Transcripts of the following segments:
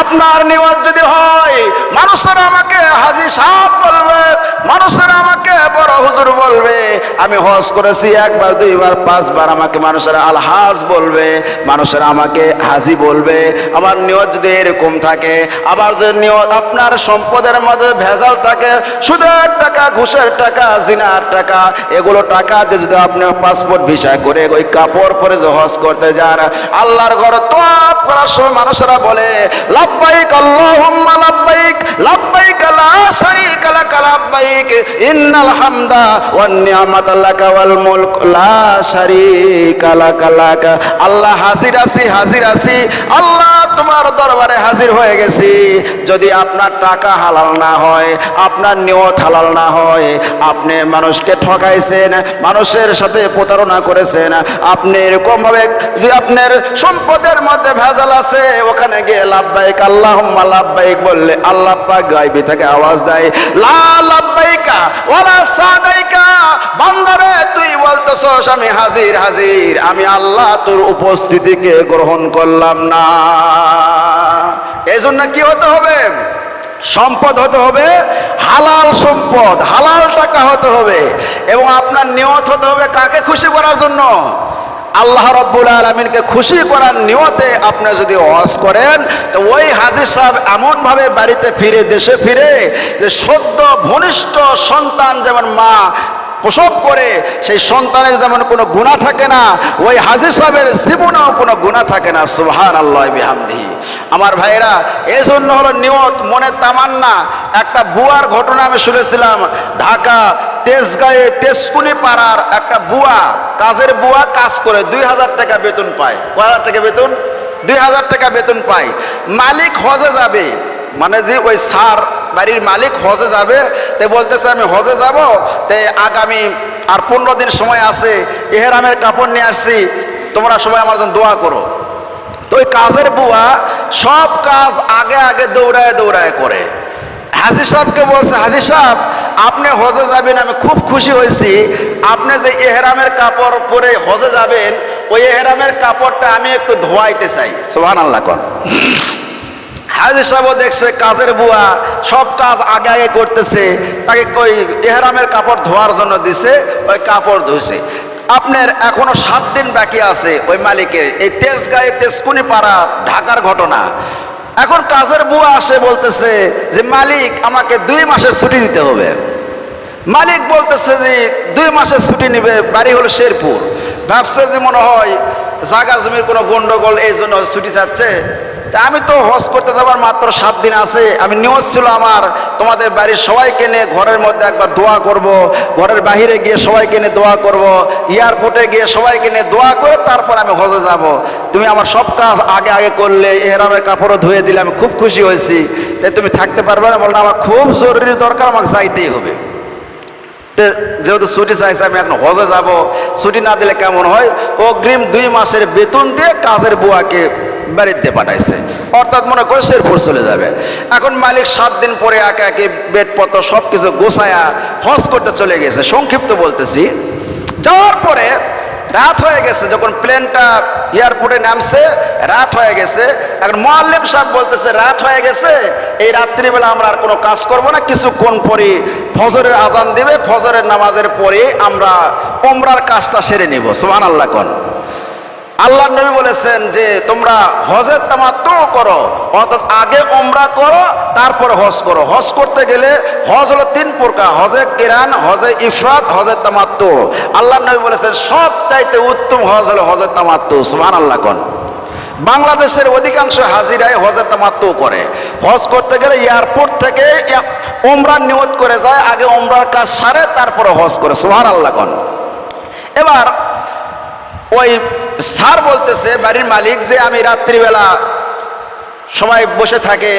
আপনার নিয়ত যদি হয় মানুষের আমাকে হাজী সাহেব বলবে, মানুষের আমাকে বড় হুজুর বলবে, আমি হজ করেছি একবার দুইবার পাঁচবার, আমাকে মানুষের আলহাজ বলবে, মানুষের আমাকে হাজী বলবে। আমার নিয়ত যদি এরকম থাকে, আবার যদি নিয়ত আপনার সম্পদের মধ্যে ভেজাল থাকে, সুদের টাকা, ঘুষের টাকা, জিনার টাকা, এগুলো টাকা দিয়ে যদি আপনি পাসপোর্ট ভিসা করে ওই কাপড় পরে যে হজ করতে যান, আল্লাহর ঘর তওয়াফ করার সময় মানুষেরা বলে লাব্বাইক আল্লাহুম্মা লাব্বাইক, লাব্বাইক লা শারীকা লাক লাব্বাইক, ইন্নাল হামদা ওয়ান নি'মাতা লাকা ওয়াল মুলক লা শারীকা লাক। আল্লাহ হাজির আছি, হাজির আছি, আল্লাহ তোমার দরবারে হাজির হয়ে গেছি। যদি আপনার টাকা হালাল না হয়, আপনার নিয়ত হালাল না হয়, আপনি মানুষকে ঠকাইছেন, মানুষের সাথে প্রতারণা করেছেন, আপনি এরকম ভাবে যদি আপনার সম্পদের মধ্যে ভেজাল আছে, ওখানে গিয়ে লাব্বাইক আল্লাহুম্মা লাব্বাইক বললে আল্লাহ পাক গায়বী থেকে আওয়াজ দেয় লা লাব্বাইকা ওয়ালা সাদাইকা, বান্দারে তুই বলতেছস আমি হাজির হাজির, আমি আল্লাহ তোর উপস্থিতিকে গ্রহণ করলাম না। এই জন্য কি হতে হবে? সম্পদ হতে হবে হালাল সম্পদ, হালাল টাকা হতে হবে, এবং আপনার নিয়ত হতে হবে কাকে খুশি করার জন্য? আল্লাহ রাব্বুল আলামিনকে খুশি করার নিয়তে আপনি যদি হজ করেন, তো ওই হাজী সাহেব এমনভাবে বাড়িতে ফিরে, দেশে ফিরে, যে সদ্য ভূমিষ্ঠ সন্তান যেমন মা প্রসব করে সেই সন্তানের যেমন কোনো গুনাহ থাকে না, ওই হাজী সাহেবের জীবনেও কোনো গুনাহ থাকে না। সুবহানাল্লাহি বিহামদিহি। আমার ভাইরা, এই জন্য হলো নিয়ত, মনের তামান্না। একটা বুয়ার ঘটনা আমি শুনেছিলাম, ঢাকা তেজগাঁয়ে তেজকুনি পাড়ার একটা বুয়া, কাজের বুয়া, কাজ করে 2000 টাকা বেতন পায়। কয় হাজার টাকা বেতন? 2000 টাকা বেতন পায়। মালিক হজে যাবে, মানে যে ওই সার বাড়ির মালিক হজে যাবে, তাই বলতেছে আমি হজে যাব, তাই আগামী আর 15 দিন সময় আছে, ইহরামের কাপড় নিয়ে আসছি, তোমরা সবাই আমার জন্য দোয়া করো। তো ওই কাজের বুয়া সব কাজ আগে আগে দৌড়ায় দৌড়ায় করে। হাজী সাহেবকে বলছে, হাজী সাহেব আপনি হজে যাবেন, আমি খুব খুশি হয়েছি, আপনি যে ইহরামের কাপড় পরে হজে যাবেন, ওই ইহরামের কাপড়টা আমি একটু ধোয়াইতে চাই। সুবহানাল্লাহ কোন। হাজী সাহেবও দেখছে কাজের বুয়া সব কাজ আগে আগে করতেছে, তাকে ওই ইহরামের কাপড় ধোয়ার জন্য দিছে, ওই কাপড় ধুইছে। আপনার এখনো 7 দিন বাকি আছে ওই মালিকের, এই তেজগাঁয়ে তেজকুনি পাড়া, ঢাকার ঘটনা। এখন কাজের বুয়া আসে, বলতেছে যে মালিক আমাকে 2 মাসের ছুটি দিতে হবে। মালিক বলতেছে যে 2 মাসের ছুটি নিবে, বাড়ি হলো শেরপুর, ভাবছে যে মনে হয় জায়গা জমির কোনো গন্ডগোল, এই জন্য ছুটি চাচ্ছে। তা আমি তো হজ করতে যাবার মাত্র 7 দিন আছে, আমি নিয়ত ছিল আমার তোমাদের বাড়ির সবাইকে নিয়ে ঘরের মধ্যে একবার দোয়া করব, ঘরের বাহিরে গিয়ে সবাইকে নিয়ে দোয়া করব, এয়ারপোর্টে গিয়ে সবাইকে নিয়ে দোয়া করে তারপর আমি হজে যাব। তুমি আমার সব কাজ আগে আগে করলে, ইহরামের কাপড়ও ধুয়ে দিলে, আমি খুব খুশি হয়েছি, তাই তুমি থাকতে পারবে না? বললাম আমার খুব জরুরি দরকার, আমাকে যাইতেই হবে। যেহেতু ছুটি চাইছে, আমি এখন হজে যাব, ছুটি না দিলে কেমন হয়? অগ্রিম 2 মাসের বেতন দিয়ে কাজের বুয়াকে বাড়িতে পাঠাইছে, অর্থাৎ মনে করে শেরপুর চলে যাবে। এখন মালিক 7 দিন পরে একে একে বেডপত্র সব কিছু গোছায়া হজ করতে চলে গেছে। সংক্ষিপ্ত বলতেছি, যাওয়ার পরে রাত হয়ে গেছে, যখন প্লেনটা এয়ারপোর্টে নামছে রাত হয়ে গেছে। এখন মুআল্লিম সাহেব বলতেছে রাত হয়ে গেছে, এই রাত্রিবেলা আমরা আর কোনো কাজ করব না, কিছুক্ষণ পরে ফজরের আজান দিবে, ফজরের নামাজের পরে আমরা উমরার কাজটা সেরে নিব। সুবহানাল্লাহ কোন। আল্লাহ নবী বলেছেন যে তোমরা হজের তামাত্তু করো, অর্থাৎ আগে উমরা করো তারপরে হজ করো। হজ করতে গেলে হজ হলো 3 প্রকার, হজে কিরান, হজে ইফরাদ, হজে তামাত্তু। আল্লাহ নবী বলেছেন সব চাইতে উত্তম হজ হলো হজে তামাত্তু। সুবহানাল্লাহ কোন। বাংলাদেশের অধিকাংশ হাজিরাই হজে তামাত্তু করে। হজ করতে গেলে এয়ারপোর্ট থেকে উমরার নিয়ত করে যায়, আগে উমরার কাজ সারে তারপরে হজ করে। সুবহানাল্লাহ কোন। এবার ওই স্যার বলতেছে, বাড়ির মালিক, যে আমি রাত্রিবেলা সবাই বসে থাকে,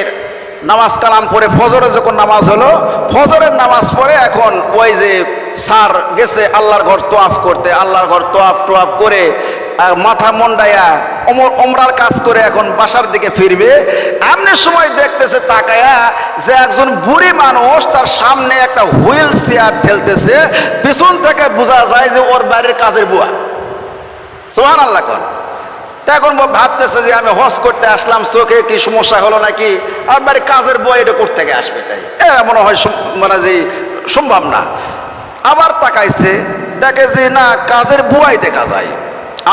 নামাজ কালাম পরে ফজরে যখন নামাজ হলো, ফজরের নামাজ পড়ে এখন ওই যে স্যার গেছে আল্লাহর ঘর তোয়াফ করতে, আল্লাহর ঘর তোয়াফ টোয়াফ করে মাথা মন্ডাইয়া ওমরার কাজ করে এখন বাসার দিকে ফিরবে। এমনি সময় দেখতেছে তাকায়া যে একজন বুড়ি মানুষ তার সামনে একটা হুইল চেয়ার ঠেলতেছে, পিছন থেকে বোঝা যায় যে ওর বাড়ির কাজের বুয়া। সুবহানাল্লাহ কোন। তা এখন ভাবতেছে যে আমি হজ করতে আসলাম, চোখে কি সমস্যা হলো নাকি, আর বাড়ি কাজের বুয়া এটা করতে থেকে আসবে, তাই এরা মনে হয় মানে যে সম্ভব না। আবার তাকাইছে, দেখে যে না, কাজের বুয়াই দেখা যায়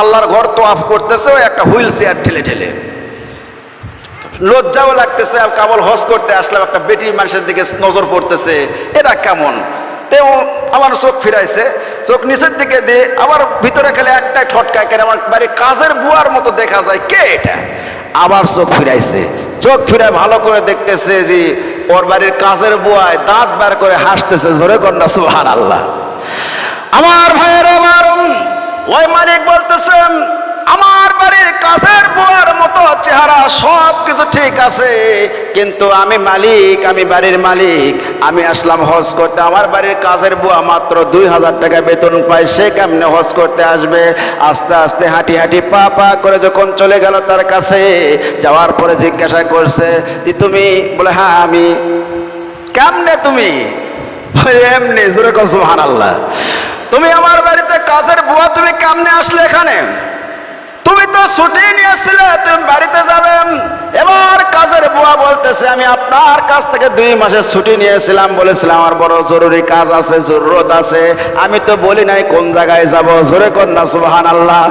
আল্লাহর ঘর তোয়াফ করতেছে, ওই একটা হুইল চেয়ার ঠেলে ঠেলে। লজ্জাও লাগতেছে, আর কেবল হজ করতে আসলাম, একটা বেটি মানুষের দিকে নজর পড়তেছে, এটা কেমন। তেও আমার চোখ ফিরাইছে, চোখ নিচের দিকে দিয়ে আবার ভিতরে খেলে একটাই ঠটকায়, কেন আমার বাড়ি কাজের বুয়ার মতো দেখা যায়, কে এটা। আবার চোখ ফিরাইছে, চোখ ফিরায় ভালো করে দেখতেছে যে ওর বাড়ির কাজের বুয়ায় দাঁত বার করে হাসতেছে, জোরে কন্যা সুবহানাল্লাহ। আমার ভাইয়ের, আমার ওই মালিক বলতেছেন আমার বাড়ির কাজের বুয়ার মতো চেহারা, সব কিছু ঠিক আছে, কিন্তু আমি মালিক, আমি বাড়ির মালিক, আমি আসলাম হজ করতে। আমার বাড়ির কাজের বুয়া মাত্র 2000 টাকা বেতন পায়, সে কেমনে হজ করতে আসবে। আস্তে আস্তে হাঁটি হাঁটি পা পা করে যখন চলে গেল তার কাছে, যাওয়ার পরে জিজ্ঞাসা করছে যে তুমি, বলে হ্যাঁ আমি। কেমনে তুমি? এমনি, জোরে কর সুবহানাল্লাহ। তুমি আমার বাড়িতে কাজের বুয়া, তুমি কেমনে আসলে এখানে? তুমি তো ছুটি নিয়েছিলে, তুমি বাড়িতে যাবে। এবার কাজের বুয়া বলতেছে আমি আপনার কাছ থেকে 2 মাসের ছুটি নিয়েছিলাম, বলেছিলাম আমার বড় জরুরি কাজ আছে, জরুরত আছে, আমি তো বলি নাই কোন জায়গায় যাব, জোরে কন্যা সুবহানাল্লাহ।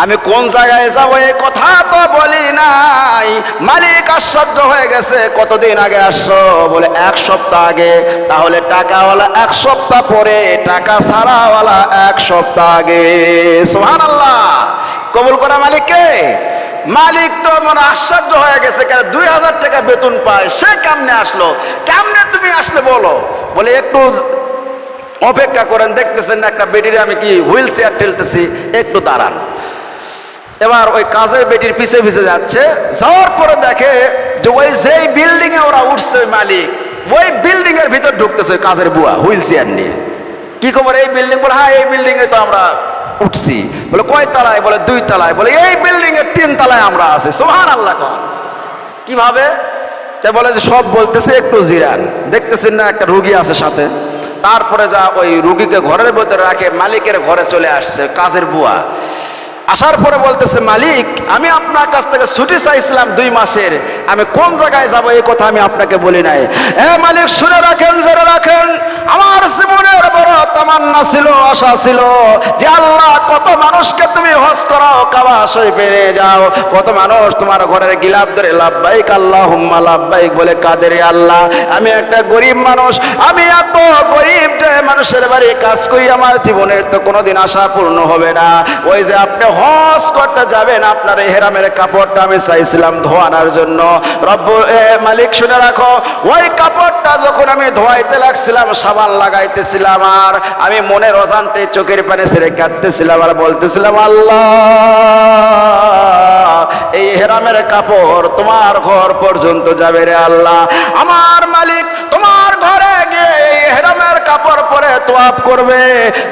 আমি কোন জায়গায় যাব এই কথা তো বলি নাই। মালিক আশ্চর্য হয়ে গেছে, কতদিন আগে আসছো? বলে 1 সপ্তাহ আগে। তাহলে টাকাওয়ালা 1 সপ্তাহ পরে, টাকা ছাড়াওয়ালা 1 সপ্তাহ আগে। সুবহানাল্লাহ। কবুল করা মালিককে। মালিক তো মানে আশ্চর্য হয়ে গেছে, কেন 2000 টাকা বেতন পায়, সে কেমনে আসলো? কেমনে তুমি আসলে বলো? বলে একটু অপেক্ষা করেন, দেখতেছেন না একটা বেটির আমি কি হুইল চেয়ার ঠেলতেছি, একটু দাঁড়ান। এবার ওই কাজের বেটির পিছে পিছে যাচ্ছে, যাওয়ার পরে দেখে যে ওই যেই বিল্ডিং এ ওরা উঠছে, ওই মালিক ওই বিল্ডিং এর ভিতর ঢুকতেছে ওই কাজের বুয়া হুইল চেয়ার নিয়ে। কি খবর এই বিল্ডিং? বলে হ্যাঁ এই বিল্ডিং এ তো আমরা উঠছি। বলে কয় তলায়? বলে 2 তলায়। বলে এই বিল্ডিং এর 3 তলায় আমরা আছি। সুবহানাল্লাহ। কোন কিভাবে? তাই বলে যে সব বলতেছে, একটু জিরান, দেখতেছেন না একটা রুগী আছে সাথে। তারপরে যা ওই রুগীকে ঘরের ভিতরে রাখে, মালিকের ঘরে চলে আসছে কাজের বুয়া। আসার পরে বলতেছে মালিক, আমি আপনার কাছ থেকে ছুটি চাইছিলাম 2 মাসের, আমি কোন জায়গায় যাব এই কথা আমি আপনাকে বলি নাই। মালিক শুনে রাখেন, জেনে রাখেন, আমার জীবনের বড় তামান্না ছিল, আশা ছিল যে আল্লাহ কত মানুষকে তুমি হজ করাও, কাবা শরীফে নিয়ে যাও, কত মানুষ তোমার ঘরের গিলাপ ধরে লাব্বাইক আল্লাহুম্মা লাব্বাইক বলে কাঁদে রে আল্লাহ। আমি একটা গরিব মানুষ, আমি এত গরিব যে মানুষের বাড়ি কাজ করি, আমার জীবনের তো কোনোদিন আশা পূর্ণ হবে না। ওই যে আপনি হজ করতে যাবেন, আপনার ইহরামের কাপড়টা আমি চাইছিলাম ধোয়ানোর জন্য। মালিক শুনে রাখো, ওই কাপড়টা যখন আমি ধোয়াইতে লাগছিলাম, সাবান লাগাইতেছিলাম, আর আমি মনের অজান্তে চোখের পানি ছেড়ে কাঁদতেছিলাম, আর বলতেছিলাম আল্লাহ এই ইহরামের কাপড় তোমার ঘর পর্যন্ত যাবে রে আল্লাহ। আমার মালিক তোমার ঘরে গিয়ে ইহরামের কাপড় পরে তোয়াফ করবে।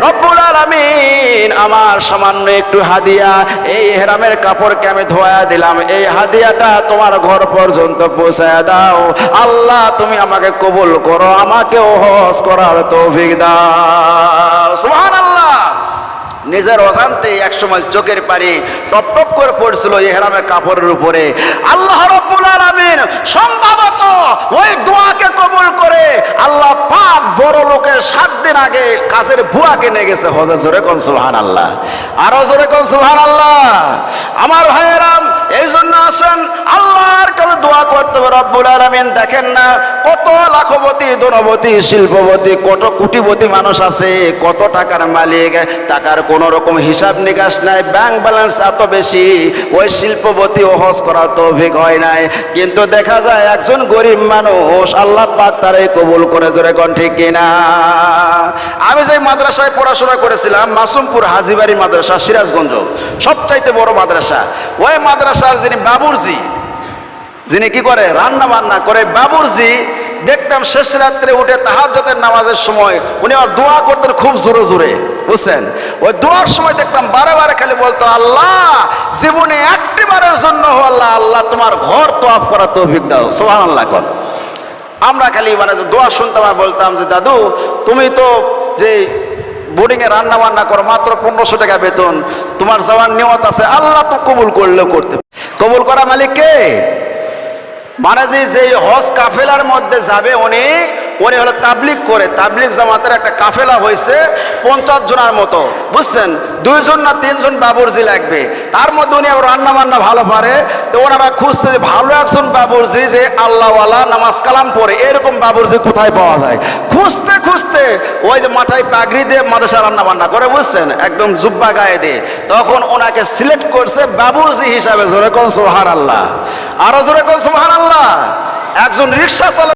রব্বুল আলামিন আমার সামান্য একটু হাদিয়া, এই ইহরামের কাপড়কে আমি ধোয়া দিলাম, এই হাদিয়াটা তোমার ঘর পর্যন্ত পৌঁছায় দাও। আল্লাহ তুমি আমাকে কবুল করো, আমাকেও হজ করার তৌফিক দাও। সুবহানাল্লাহ। নিজের অজান্তে একসময় চোখের পানি টপ টপ করে পড়ছিল ইহরামের কাপড়ের উপরে। আল্লাহ রাব্বুল আলামিন সম্ভবত ওই দোয়াকে কবুল করে আল্লাহ পাক বড় লোকের 7 দিন আগে কাজের বুয়াকে নিয়ে গেছে হজে। জোরে কোন সুবহানাল্লাহ, আরো জোরে কোন সুবহানাল্লাহ। আমার ভাইয়েরাম, এই জন্য আসেন আল্লাহর কাছে দোয়া করতে হবে। রব্বুল আলামিন দেখেন না কত লাখপতি, ধনপতি, শিল্পপতি, কত কোটিপতি মানুষ আছে, কত টাকার মালিক, টাকার কোন রকম হিসাব নিকাশ নাই, ব্যাংক ব্যালেন্স এত বেশি, ওই শিল্পপতি ও হজ করার তৌফিক হয় নাই, কিন্তু দেখা যায় একজন গরিব মানুষ আল্লাহ পাক তারে কবুল করে। জোরে কোন ঠিক কিনা? আমি যে মাদ্রাসায় পড়াশোনা করেছিলাম, মাসুমপুর হাজীবাড়ি মাদ্রাসা, সিরাজগঞ্জ, সবচাইতে বড় মাদ্রাসা। ওই মাদ্রাসার যিনি বাবুরজি, যিনি কি করে রান্না বান্না করে, বাবুরজি দেখতাম শেষ রাত্রে উঠে তাহাজ্জুদের নামাজের সময় উনি আর দোয়া করতেন খুব জোরে জোরে, বুঝছেন? ওই দোয়ার সময় দেখতাম বারে বারে খালি বলতো আল্লাহ জীবনে একটি বারের জন্য আল্লাহ, আল্লাহ তোমার ঘর তোয়াফ করার তৌফিক দাও। সুবহানাল্লাহ। কোন আমরা খালি মানে দোয়া শুনতাম আর বলতাম যে দাদু তুমি তো যে বোর্ডিংয়ে রান্না বান্না করো, মাত্র 1500 টাকা বেতন, তোমার যাওয়ার নিয়ত আছে, আল্লাহ তো কবুল করলেও করতে, কবুল করা মালিক কে? মানে যে হজ কাফেলার মধ্যে যাবে উনি হলো তাবলিগ করে, তাবলিগ জামাতের একটা কাফেলা হয়েছে 50 জনের মতো, বুঝছেন? 2 জন না 3 জন বাবুর্জি লাগবে, তার মধ্যে উনি আবার রান্না বান্না ভালো পারে। তো ওনারা খুঁজছে যে ভালো একজন বাবুর্জি যে আল্লাহওয়ালা, নামাজ কালাম পড়ে, এরকম বাবুর্জি কোথায় পাওয়া যায়। খুঁজতে খুঁজতে ওই যে মাথায় পাগড়ি দিয়ে মাদ্রাসা রান্না বান্না করে, বুঝছেন, একদম জুব্বা গায়ে দিয়ে, তখন ওনাকে সিলেক্ট করছে বাবুর্জি হিসাবে। জোরে কোন সুবহানাল্লাহ, আরো জোরে কোন সুবহানাল্লাহ। একজন রিক্সা চালক